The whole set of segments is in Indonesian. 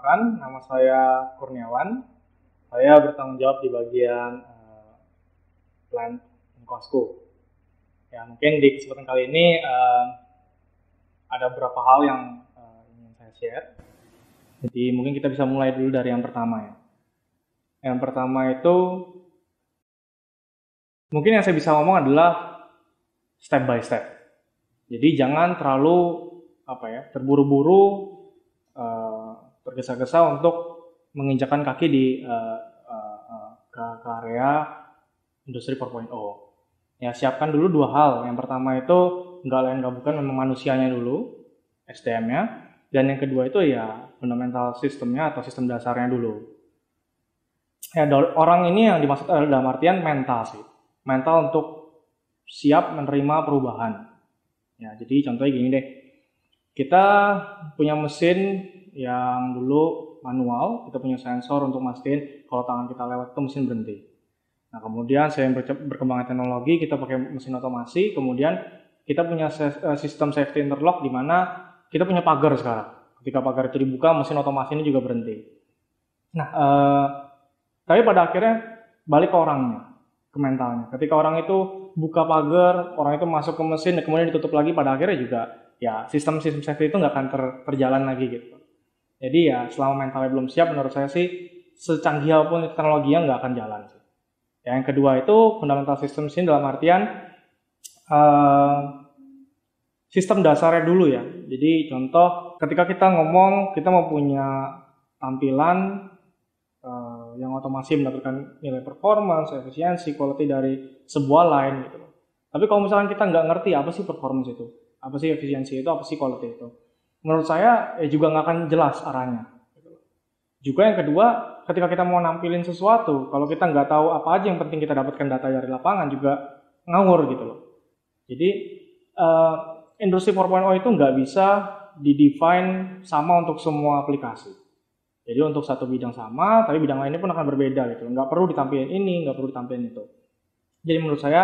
Perkenalkan, nama saya Kurniawan. Saya bertanggung jawab di bagian plant and Cosco. Ya, mungkin di kesempatan kali ini ada beberapa hal yang ingin saya share. Jadi mungkin kita bisa mulai dulu dari yang pertama ya. Yang pertama itu mungkin yang saya bisa ngomong adalah step by step. Jadi jangan terlalu terburu-buru tergesa-gesa untuk menginjakkan kaki di ke area industri 4.0. Ya, siapkan dulu dua hal. Yang pertama itu nggak lain nggak bukan memang manusianya dulu, SDM-nya, dan yang kedua itu ya fundamental sistemnya atau sistem dasarnya dulu. Ya, orang ini yang dimaksud adalah dalam artian mental sih, mental untuk siap menerima perubahan. Ya, jadi contohnya gini deh, kita punya mesin yang dulu manual, kita punya sensor untuk mastiin kalau tangan kita lewat itu mesin berhenti. Nah, kemudian seiring berkembangnya teknologi, kita pakai mesin otomasi, kemudian kita punya sistem safety interlock di mana kita punya pagar sekarang. Ketika pagar itu dibuka, mesin otomasi ini juga berhenti. Nah, tapi pada akhirnya balik ke orangnya, ke mentalnya. Ketika orang itu buka pagar, orang itu masuk ke mesin, dan kemudian ditutup lagi, pada akhirnya juga ya sistem safety itu nggak akan terjalan lagi gitu. Jadi ya selama mentalnya belum siap, menurut saya sih secanggih apapun teknologinya nggak akan jalan. Yang kedua itu fundamental system sini dalam artian sistem dasarnya dulu ya. Jadi contoh ketika kita ngomong kita mau punya tampilan yang otomasi mendapatkan nilai performance, efisiensi, quality dari sebuah line gitu. Tapi kalau misalkan kita nggak ngerti apa sih performance itu, apa sih efisiensi itu, apa sih quality itu, menurut saya juga nggak akan jelas arahnya. Juga yang kedua, ketika kita mau nampilin sesuatu, kalau kita nggak tahu apa aja yang penting kita dapatkan data dari lapangan juga ngawur gitu loh. Jadi industri 4.0 itu nggak bisa didefine sama untuk semua aplikasi. Jadi untuk satu bidang sama, tapi bidang lainnya pun akan berbeda gitu. Nggak perlu ditampilin ini, nggak perlu ditampilin itu. Jadi menurut saya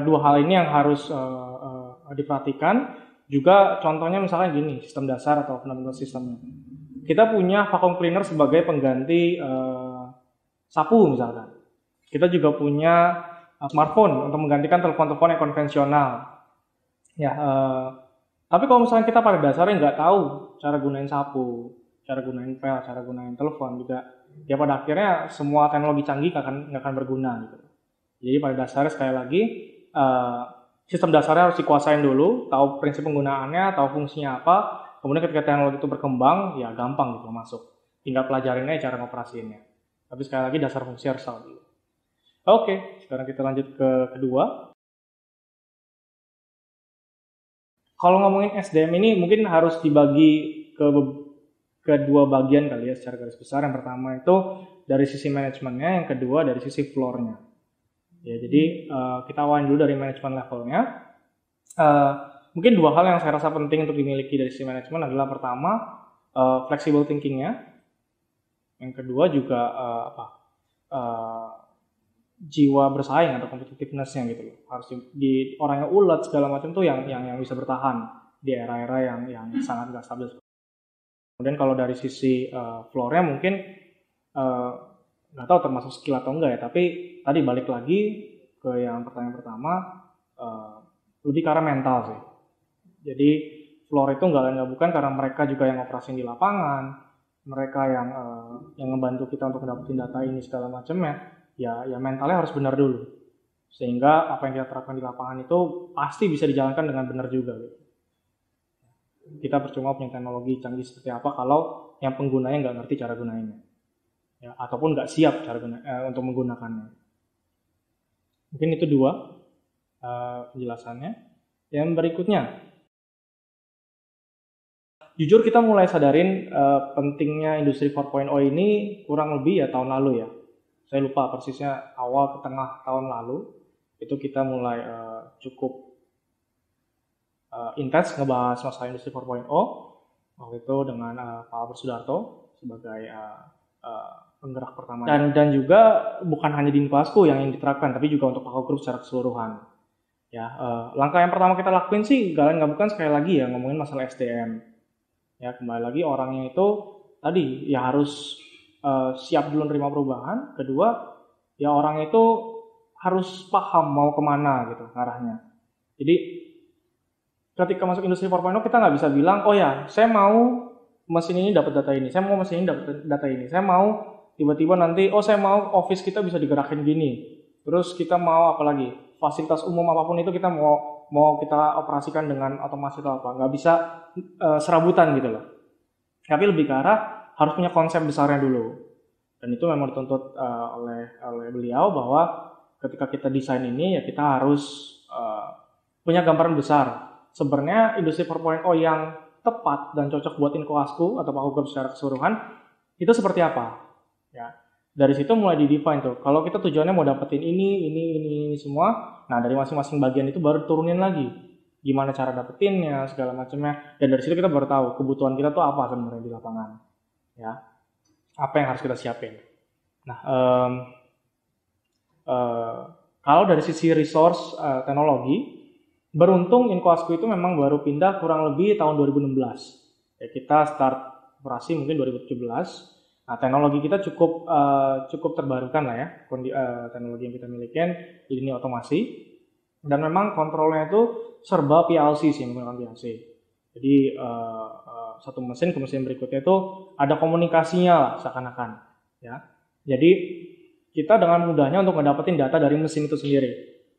dua hal ini yang harus diperhatikan. Juga contohnya misalnya gini, sistem dasar atau fundamental sistemnya. Kita punya vacuum cleaner sebagai pengganti sapu misalkan. Kita juga punya smartphone untuk menggantikan telepon-telepon yang konvensional. Ya, tapi kalau misalnya kita pada dasarnya nggak tahu cara gunain sapu, cara gunain pel, cara gunain telepon juga, ya pada akhirnya semua teknologi canggih nggak akan berguna gitu. Jadi pada dasarnya sekali lagi sistem dasarnya harus dikuasain dulu, tahu prinsip penggunaannya, tahu fungsinya apa. Kemudian ketika teknologi itu berkembang, ya gampang gitu masuk. Tinggal pelajarin aja cara ngoperasiinnya. Tapi sekali lagi dasar fungsi harus tahu dulu. Oke, sekarang kita lanjut ke kedua. Kalau ngomongin SDM ini mungkin harus dibagi ke dua bagian kali ya secara garis besar. Yang pertama itu dari sisi manajemennya, yang kedua dari sisi floor-nya. Ya, jadi kita awalin dulu dari manajemen levelnya. Mungkin dua hal yang saya rasa penting untuk dimiliki dari sisi manajemen adalah pertama flexible thinking-nya, yang kedua juga jiwa bersaing atau competitiveness-nya gitu loh. Harus di orangnya ulet segala macam tuh yang bisa bertahan di era-era yang sangat nggak stabil. Kemudian kalau dari sisi floor-nya mungkin nggak tahu termasuk skill atau enggak ya, tapi tadi balik lagi ke yang pertanyaan pertama, lebih ke arah mental sih. Jadi floor itu nggak bukan karena mereka juga yang operasi di lapangan, mereka yang ngebantu kita untuk dapetin data ini segala macamnya, ya mentalnya harus benar dulu, sehingga apa yang kita terapkan di lapangan itu pasti bisa dijalankan dengan benar juga gitu. Kita percuma punya teknologi canggih seperti apa kalau yang penggunanya nggak ngerti cara gunainnya. Ya, ataupun nggak siap cara untuk menggunakannya. Mungkin itu dua penjelasannya. Yang berikutnya, jujur kita mulai sadarin pentingnya industri 4.0 ini kurang lebih ya tahun lalu ya. Saya lupa persisnya awal ke tengah tahun lalu itu kita mulai cukup intens ngebahas masalah industri 4.0 waktu itu dengan Pak Albert Sudarto sebagai penggerak pertama. Dan juga bukan hanya di Infasco yang diterapkan, tapi juga untuk Paku Group secara keseluruhan. Ya, langkah yang pertama kita lakuin sih nggak bukan sekali lagi ya ngomongin masalah SDM. Ya, kembali lagi orangnya itu tadi ya harus siap dulu menerima perubahan. Kedua, ya orang itu harus paham mau kemana gitu arahnya. Jadi ketika masuk industri 4.0 kita nggak bisa bilang, oh ya saya mau mesin ini dapat data ini, saya mau mesin ini dapat data ini, saya mau tiba-tiba nanti, oh saya mau office kita bisa digerakin gini, terus kita mau apa lagi, fasilitas umum apapun itu kita mau kita operasikan dengan otomasi atau apa, nggak bisa serabutan gitu loh. Tapi lebih ke arah harus punya konsep besarnya dulu, dan itu memang dituntut oleh beliau bahwa ketika kita desain ini ya kita harus punya gambaran besar. Sebenarnya industri 4.0 yang tepat dan cocok buat Incoasco atau Pak Hukum secara keseluruhan itu seperti apa? Ya, dari situ mulai di-define tuh. Kalau kita tujuannya mau dapetin ini semua, nah dari masing-masing bagian itu baru turunin lagi. Gimana cara dapetinnya, segala macamnya. Dan dari situ kita baru tahu kebutuhan kita tuh apa sebenarnya di lapangan. Ya, apa yang harus kita siapin. Nah, kalau dari sisi resource teknologi, beruntung Incoasco itu memang baru pindah kurang lebih tahun 2016. Ya, kita start operasi mungkin 2017. Nah, teknologi kita cukup terbarukan lah ya, teknologi yang kita miliki, lini otomasi. Dan memang kontrolnya itu serba PLC sih, menggunakan PLC. Jadi satu mesin ke mesin berikutnya itu ada komunikasinya lah seakan-akan. Ya, jadi kita dengan mudahnya untuk mendapatkan data dari mesin itu sendiri.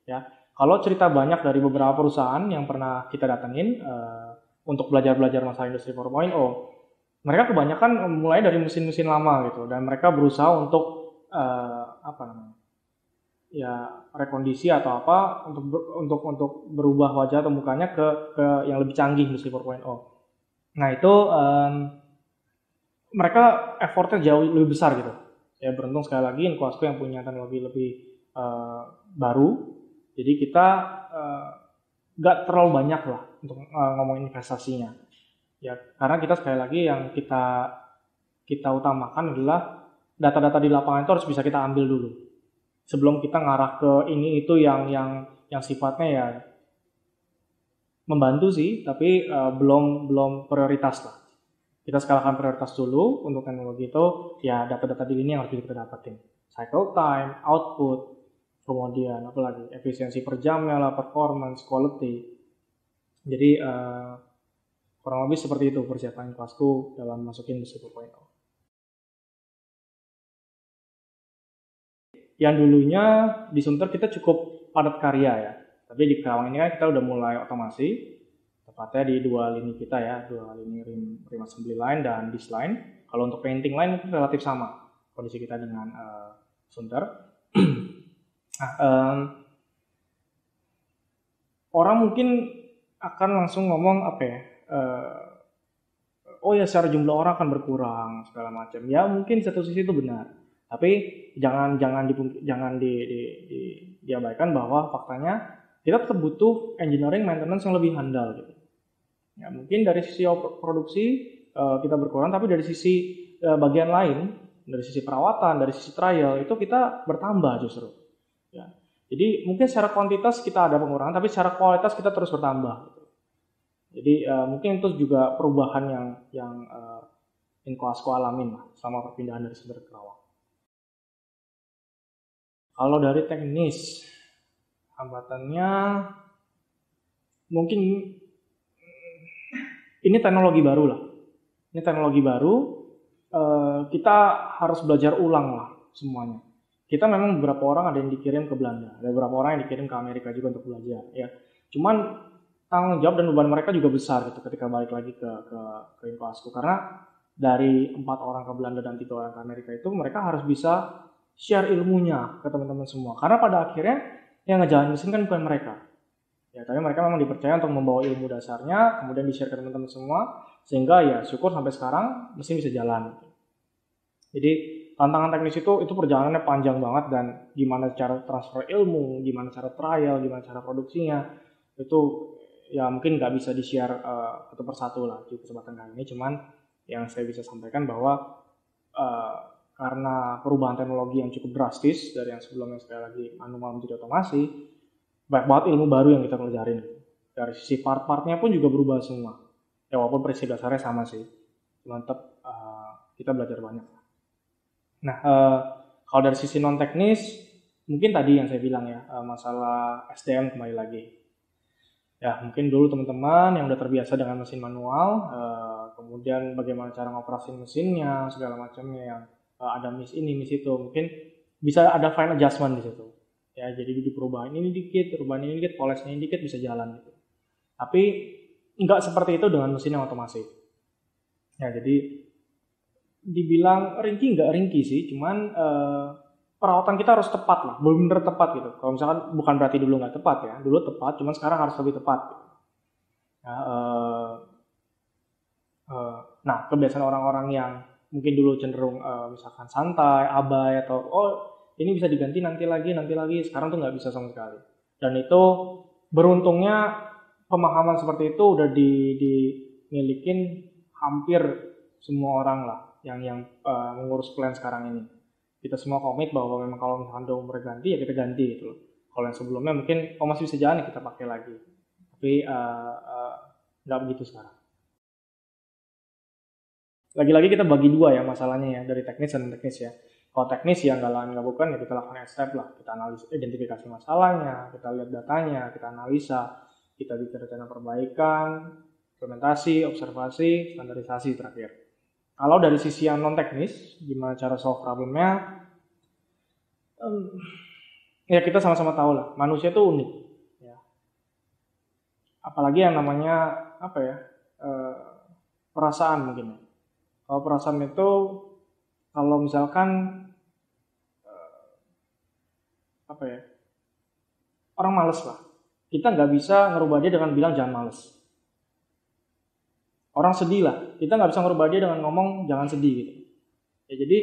Ya. Kalau cerita banyak dari beberapa perusahaan yang pernah kita datengin untuk belajar masalah industri 4.0, mereka kebanyakan mulai dari mesin-mesin lama gitu, dan mereka berusaha untuk rekondisi atau apa untuk berubah wajah atau mukanya ke yang lebih canggih industri 4.0. Nah itu mereka effortnya jauh lebih besar gitu. Ya beruntung sekali lagi Incoasco yang punya teknologi lebih baru. Jadi kita nggak terlalu banyak lah untuk ngomongin investasinya. Ya karena kita sekali lagi yang kita utamakan adalah data-data di lapangan itu harus bisa kita ambil dulu. Sebelum kita ngarah ke ini itu yang sifatnya ya membantu sih, tapi belum prioritas lah. Kita skalakan prioritas dulu untuk teknologi itu, ya data-data di ini yang harus kita dapatin. Cycle time, output, kemudian apa lagi, efisiensi per jamnya lah, performance, quality. Jadi kurang lebih seperti itu persiapan Incoasco dalam masukin industri 4.0. Yang dulunya di Sunter kita cukup padat karya ya, tapi di Kerawang ini kan kita udah mulai otomasi, tepatnya di dua lini kita ya, dua lini rim assembly line dan disc line. Kalau untuk painting line itu relatif sama kondisi kita dengan Sunter. Orang mungkin akan langsung ngomong apa ya, oh ya secara jumlah orang akan berkurang segala macam. Ya mungkin satu sisi itu benar, tapi jangan diabaikan bahwa faktanya kita tetap butuh engineering maintenance yang lebih handal gitu. Ya mungkin dari sisi produksi kita berkurang, tapi dari sisi bagian lain, dari sisi perawatan, dari sisi trial itu kita bertambah justru. Ya. Jadi mungkin secara kuantitas kita ada pengurangan, tapi secara kualitas kita terus bertambah. Jadi mungkin itu juga perubahan yang Incoasco alamin lah selama perpindahan dari Sunter ke Kerawang. Kalau dari teknis, hambatannya mungkin ini teknologi baru lah. Ini teknologi baru, kita harus belajar ulang lah semuanya. Kita memang beberapa orang ada yang dikirim ke Belanda, ada beberapa orang yang dikirim ke Amerika juga untuk belajar. Ya, cuman tanggung jawab dan beban mereka juga besar gitu ketika balik lagi ke Incoasco, karena dari 4 orang ke Belanda dan 3 orang ke Amerika itu mereka harus bisa share ilmunya ke teman-teman semua, karena pada akhirnya yang ngejalanin mesin kan bukan mereka ya, tapi mereka memang dipercaya untuk membawa ilmu dasarnya kemudian di-share ke teman-teman semua, sehingga ya syukur sampai sekarang mesin bisa jalan. Jadi tantangan teknis itu perjalanannya panjang banget, dan gimana cara transfer ilmu, gimana cara trial, gimana cara produksinya, itu ya mungkin nggak bisa di-share satu persatu lah di kesempatan kali ini. Cuman yang saya bisa sampaikan bahwa karena perubahan teknologi yang cukup drastis dari yang sebelumnya sekali lagi manual menjadi otomasi, banyak banget ilmu baru yang kita pelajarin. Dari sisi part-partnya pun juga berubah semua. Ya walaupun prinsip dasarnya sama sih, cuma tetap kita belajar banyak. Nah, kalau dari sisi non teknis, mungkin tadi yang saya bilang ya, masalah SDM kembali lagi. Ya, mungkin dulu teman-teman yang udah terbiasa dengan mesin manual, kemudian bagaimana cara ngoperasin mesinnya, segala macamnya yang ada miss ini, miss itu, mungkin bisa ada fine adjustment di situ. Ya, jadi perubahan ini dikit, polesnya ini dikit bisa jalan gitu. Tapi nggak seperti itu dengan mesin yang otomasi. Ya, jadi dibilang ringkih nggak ringkih sih, cuman perawatan kita harus tepat lah, benar-benar tepat gitu. Kalau misalkan bukan berarti dulu nggak tepat ya, dulu tepat, cuman sekarang harus lebih tepat. Gitu. Ya, nah, kebiasaan orang-orang yang mungkin dulu cenderung misalkan santai, abai, atau ini bisa diganti nanti lagi, sekarang tuh nggak bisa sama sekali. Dan itu beruntungnya pemahaman seperti itu udah dimilikin hampir semua orang lah yang mengurus plan sekarang ini. Kita semua komit bahwa memang kalau misalkan udah umur ganti ya kita ganti gitu loh. Kalau yang sebelumnya mungkin masih bisa jalan ya kita pakai lagi. Tapi nggak begitu sekarang. Lagi-lagi kita bagi dua ya masalahnya ya, dari teknis dan teknis ya. Kalau teknis ya nggak lain nggak bukan ya kita lakukan step lah. Kita analisa, identifikasi masalahnya, kita lihat datanya, kita analisa, kita bikin rencana perbaikan, implementasi, observasi, standarisasi terakhir. Kalau dari sisi yang non teknis, gimana cara solve problemnya? Ya kita sama-sama tahu lah, manusia itu unik. Ya. Apalagi yang namanya apa ya, perasaan mungkin. Kalau perasaan itu, kalau misalkan apa ya, orang males lah, kita nggak bisa ngerubah dia dengan bilang jangan males. Orang sedih lah, kita nggak bisa ngerubah dia dengan ngomong jangan sedih gitu. Ya jadi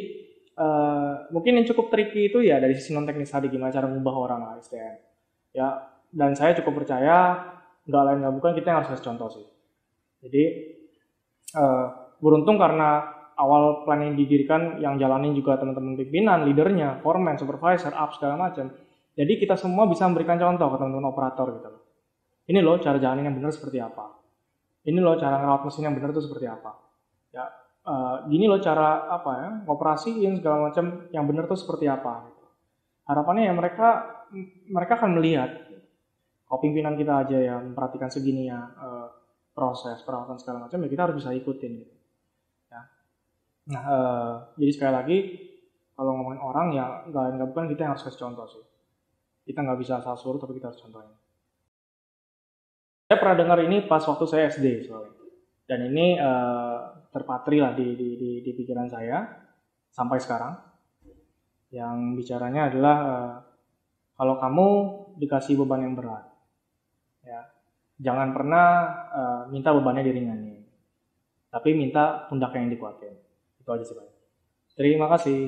mungkin yang cukup tricky itu ya dari sisi non teknis tadi, gimana cara mengubah orang lah istilahnya. Ya, dan saya cukup percaya nggak lain nggak bukan kita yang harus kasih contoh sih. Jadi beruntung karena awal plan yang didirikan yang jalanin juga teman-teman pimpinan, leadernya, foreman, supervisor, up segala macam. Jadi kita semua bisa memberikan contoh ke teman-teman operator gitu. Ini loh cara jalanin yang benar seperti apa. Ini loh cara ngerawat mesin yang benar itu seperti apa. Ya, gini loh cara apa ya, ngoperasiin segala macam yang benar itu seperti apa. Harapannya ya mereka akan melihat. Kalau pimpinan kita aja yang memperhatikan segini ya proses perawatan segala macam ya kita harus bisa ikutin gitu. Ya. Nah, jadi sekali lagi kalau ngomongin orang ya nggak bukan kita yang harus kasih contoh sih. Kita nggak bisa asal suruh tapi kita harus contohin. Saya pernah dengar ini pas waktu saya SD soalnya. Dan ini terpatri lah di pikiran saya sampai sekarang. Yang bicaranya adalah kalau kamu dikasih beban yang berat, ya jangan pernah minta bebannya diringanin, tapi minta pundaknya yang dikuatin. Itu aja sih Pak. Terima kasih.